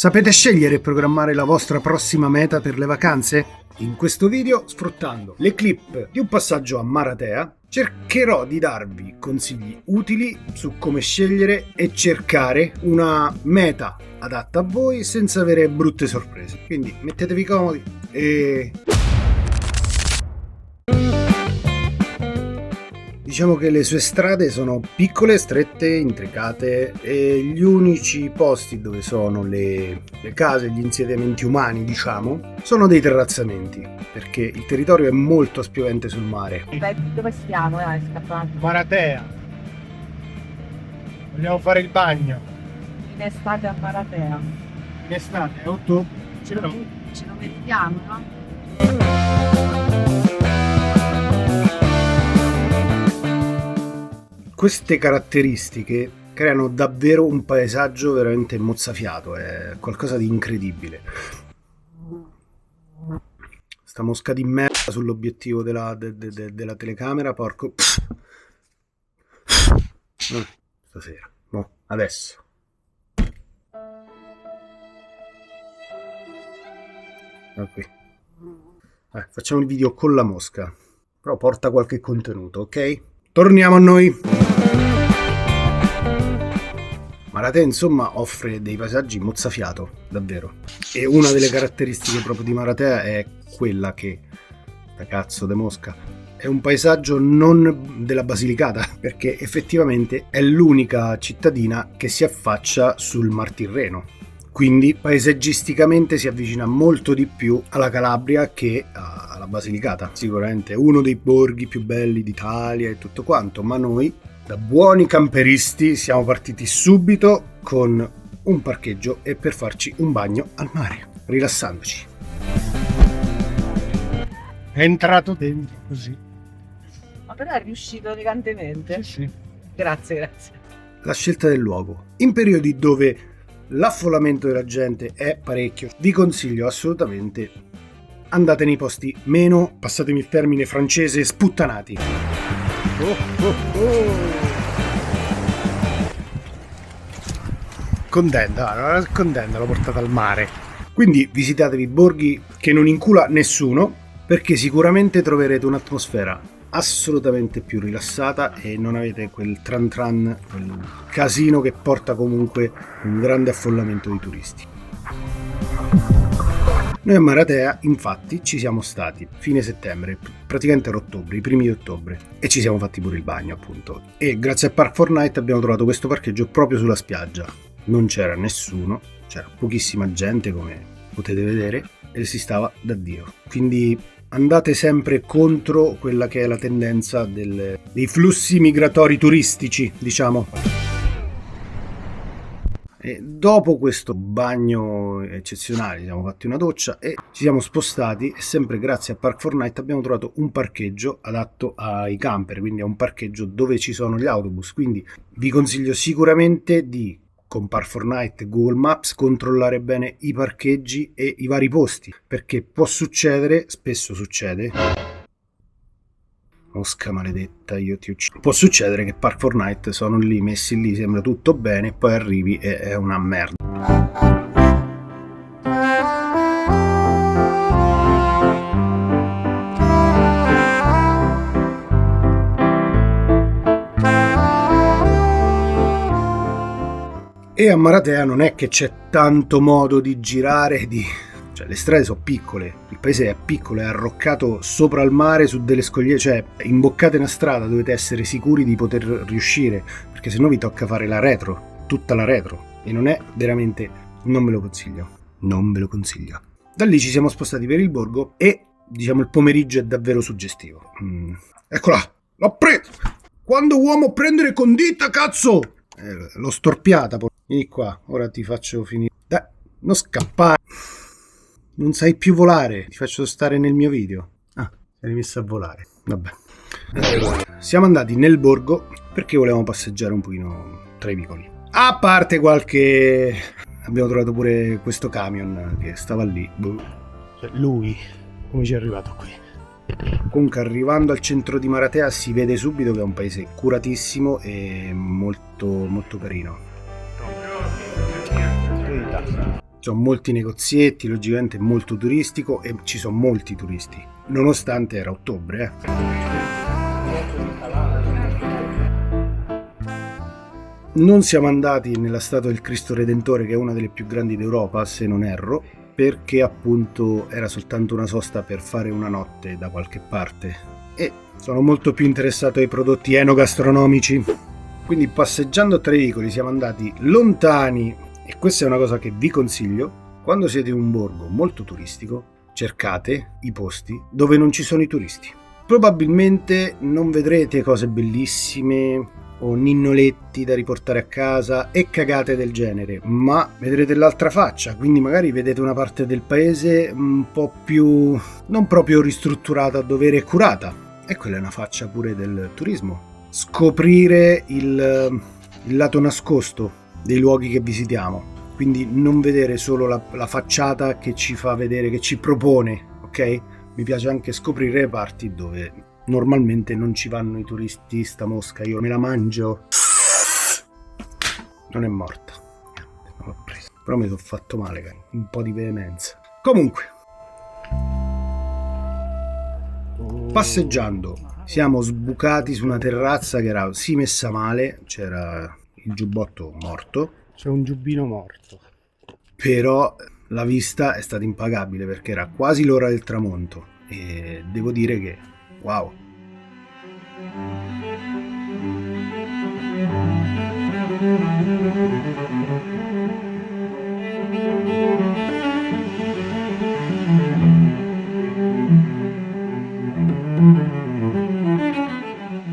Sapete scegliere e programmare la vostra prossima meta per le vacanze? In questo video, sfruttando le clip di un passaggio a Maratea, cercherò di darvi consigli utili su come scegliere e cercare una meta adatta a voi senza avere brutte sorprese. Quindi mettetevi comodi e... Diciamo che le sue strade sono piccole, strette, intricate e gli unici posti dove sono le case, gli insediamenti umani, diciamo, sono dei terrazzamenti, perché il territorio è molto spiovente sul mare. Beh, dove stiamo? È scappato. Maratea. Vogliamo fare il bagno. In estate a Maratea. In estate, a ottobre. Ce lo mettiamo, no? Queste caratteristiche creano davvero un paesaggio veramente mozzafiato, è qualcosa di incredibile. Sta mosca di merda sull'obiettivo della telecamera, porco... Stasera, no, adesso. Qui. Facciamo il video con la mosca, però porta qualche contenuto, ok? Torniamo a noi. Maratea insomma offre dei paesaggi mozzafiato, davvero. E una delle caratteristiche proprio di Maratea è quella che, sta cazzo de mosca, è un paesaggio non della Basilicata, perché effettivamente è l'unica cittadina che si affaccia sul Mar Tirreno. Quindi paesaggisticamente si avvicina molto di più alla Calabria che alla Basilicata. Sicuramente uno dei borghi più belli d'Italia e tutto quanto, ma noi, da buoni camperisti, siamo partiti subito con un parcheggio e per farci un bagno al mare, rilassandoci. È entrato dentro così. Ma però è riuscito elegantemente. Sì. Grazie. La scelta del luogo. In periodi dove l'affollamento della gente è parecchio, vi consiglio assolutamente andate nei posti meno, passatemi il termine francese, sputtanati. Condenda l'ho portata al mare. Quindi visitatevi borghi che non incula nessuno, perché sicuramente troverete un'atmosfera assolutamente più rilassata e non avete quel tran tran, quel casino che porta comunque un grande affollamento di turisti. Noi a Maratea infatti ci siamo stati fine settembre, praticamente era ottobre, i primi di ottobre, e ci siamo fatti pure il bagno appunto, e grazie a Park4Night abbiamo trovato questo parcheggio proprio sulla spiaggia. Non c'era nessuno, c'era pochissima gente come potete vedere e si stava da Dio, quindi andate sempre contro quella che è la tendenza dei flussi migratori turistici, diciamo. E dopo questo bagno eccezionale ci siamo fatti una doccia e ci siamo spostati, e sempre grazie a Park4Night abbiamo trovato un parcheggio adatto ai camper, quindi è un parcheggio dove ci sono gli autobus, quindi vi consiglio sicuramente di, con Park4Night e Google Maps, controllare bene i parcheggi e i vari posti, perché può succedere, spesso succede, mosca maledetta, io ti uccido, può succedere che Park4Night sono lì, messi lì, sembra tutto bene, poi arrivi e è una merda. E a Maratea non è che c'è tanto modo di girare, cioè le strade sono piccole, il paese è piccolo, è arroccato sopra il mare su delle scogliere, cioè imboccate una strada dovete essere sicuri di poter riuscire, perché sennò vi tocca fare la retro, tutta la retro, e non è veramente, non ve lo consiglio. Da lì ci siamo spostati per il borgo e diciamo il pomeriggio è davvero suggestivo. Eccola, l'ho preso! Quando uomo prendere condita, cazzo! L'ho storpiata, vieni qua, ora ti faccio finire. Dai, non scappare. Non sai più volare, ti faccio stare nel mio video. Ah, sei rimessa a volare. Vabbè. Siamo andati nel borgo perché volevamo passeggiare un pochino tra i vicoli. A parte qualche... Abbiamo trovato pure questo camion che stava lì. Cioè, lui, come ci è arrivato qui? Comunque arrivando al centro di Maratea si vede subito che è un paese curatissimo e molto molto carino. Ci sono molti negozietti, logicamente è molto turistico e ci sono molti turisti, nonostante era ottobre. Non siamo andati nella statua del Cristo Redentore, che è una delle più grandi d'Europa, se non erro, perché appunto era soltanto una sosta per fare una notte da qualche parte e sono molto più interessato ai prodotti enogastronomici. Quindi passeggiando tra i vicoli siamo andati lontani, e questa è una cosa che vi consiglio: quando siete in un borgo molto turistico, cercate i posti dove non ci sono i turisti. Probabilmente non vedrete cose bellissime o ninnoletti da riportare a casa e cagate del genere, ma vedrete l'altra faccia, quindi magari vedete una parte del paese un po' più non proprio ristrutturata a dovere e curata, e quella è una faccia pure del turismo. Scoprire il lato nascosto dei luoghi che visitiamo, quindi non vedere solo la facciata che ci fa vedere, che ci propone, ok? Mi piace anche scoprire le parti dove normalmente non ci vanno i turisti. Sta mosca io me la mangio, non è morta, non l'ho presa, però mi sono fatto male, un po' di veemenza. Comunque, passeggiando siamo sbucati su una terrazza che era sì messa male, c'era il giubbotto morto, c'è un giubbino morto, però la vista è stata impagabile perché era quasi l'ora del tramonto e devo dire che wow.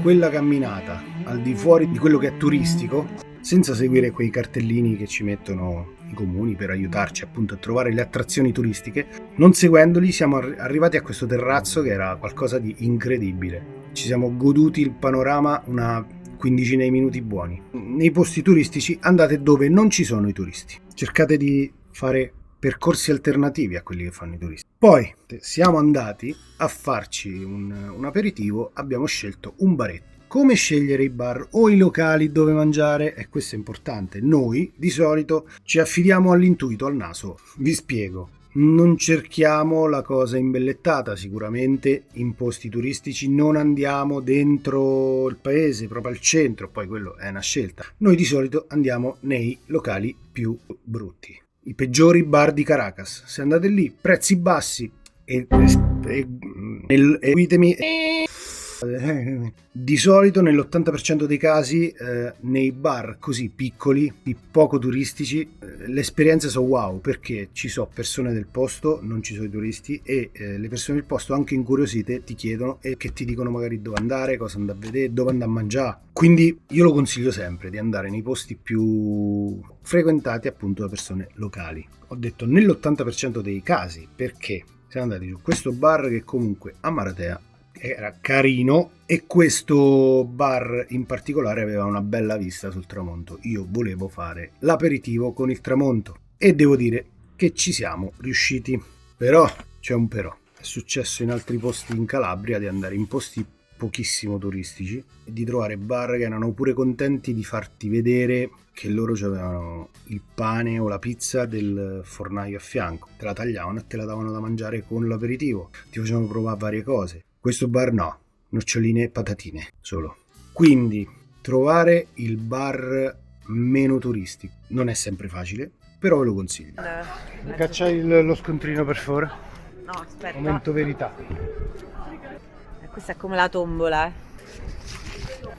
Quella camminata al di fuori di quello che è turistico, senza seguire quei cartellini che ci mettono i comuni per aiutarci appunto a trovare le attrazioni turistiche, non seguendoli siamo arrivati a questo terrazzo che era qualcosa di incredibile. Ci siamo goduti il panorama una quindicina di minuti buoni. Nei posti turistici andate dove non ci sono i turisti, cercate di fare percorsi alternativi a quelli che fanno i turisti. Poi siamo andati a farci un aperitivo, abbiamo scelto un baretto. Come scegliere i bar o i locali dove mangiare? E questo è importante. Noi di solito ci affidiamo all'intuito, al naso. Vi spiego. Non cerchiamo la cosa imbellettata, sicuramente in posti turistici non andiamo dentro il paese, proprio al centro, poi quello è una scelta. Noi di solito andiamo nei locali più brutti, i peggiori bar di Caracas. Se andate lì, prezzi bassi e di solito nell'80% dei casi nei bar così piccoli, poco turistici, le esperienze sono wow, perché ci sono persone del posto, non ci sono i turisti, e le persone del posto anche incuriosite ti chiedono e che ti dicono magari dove andare, cosa andare a vedere, dove andare a mangiare. Quindi io lo consiglio sempre di andare nei posti più frequentati appunto da persone locali. Ho detto nell'80% dei casi perché siamo andati su questo bar che comunque a Maratea era carino e questo bar in particolare aveva una bella vista sul tramonto. Io volevo fare l'aperitivo con il tramonto e devo dire che ci siamo riusciti. Però c'è un però. È successo in altri posti in Calabria di andare in posti pochissimo turistici e di trovare bar che erano pure contenti di farti vedere che loro avevano il pane o la pizza del fornaio a fianco, te la tagliavano e te la davano da mangiare con l'aperitivo, ti facevano provare varie cose. Questo bar no, noccioline e patatine solo. Quindi trovare il bar meno turistico non è sempre facile, però ve lo consiglio. Cacciai lo scontrino per favore. No, aspetta. Momento verità. Questa è come la tombola.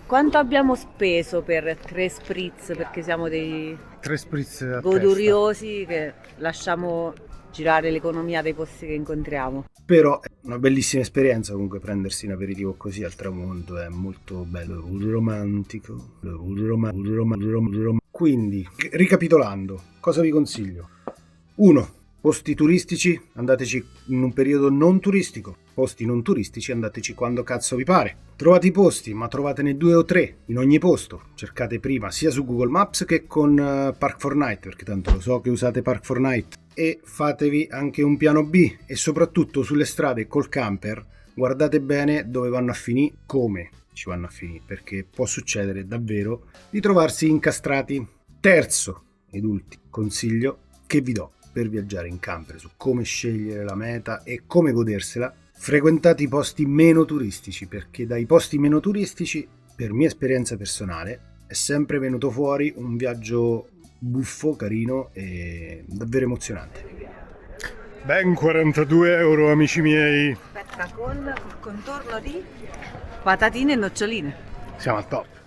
Quanto abbiamo speso per 3 spritz? Perché siamo dei 3 spritz a goduriosi che lasciamo girare l'economia dei posti che incontriamo. Però è una bellissima esperienza comunque prendersi un aperitivo così al tramonto, è molto bello, romantico. Quindi, ricapitolando, cosa vi consiglio? 1. Posti turistici, andateci in un periodo non turistico. Posti non turistici, andateci quando cazzo vi pare. Trovate i posti, ma trovatene 2 o 3 in ogni posto. Cercate prima sia su Google Maps che con Park4Night, perché tanto lo so che usate Park4Night. E fatevi anche un piano B, e soprattutto sulle strade col camper guardate bene dove vanno a finire, come ci vanno a finire, perché può succedere davvero di trovarsi incastrati. Terzo ed ultimo consiglio che vi do per viaggiare in camper, su come scegliere la meta e come godersela, frequentate i posti meno turistici, perché dai posti meno turistici, per mia esperienza personale, è sempre venuto fuori un viaggio buffo, carino e davvero emozionante. Ben 42 euro, amici miei. Aspetta, con il contorno di patatine e noccioline. Siamo al top.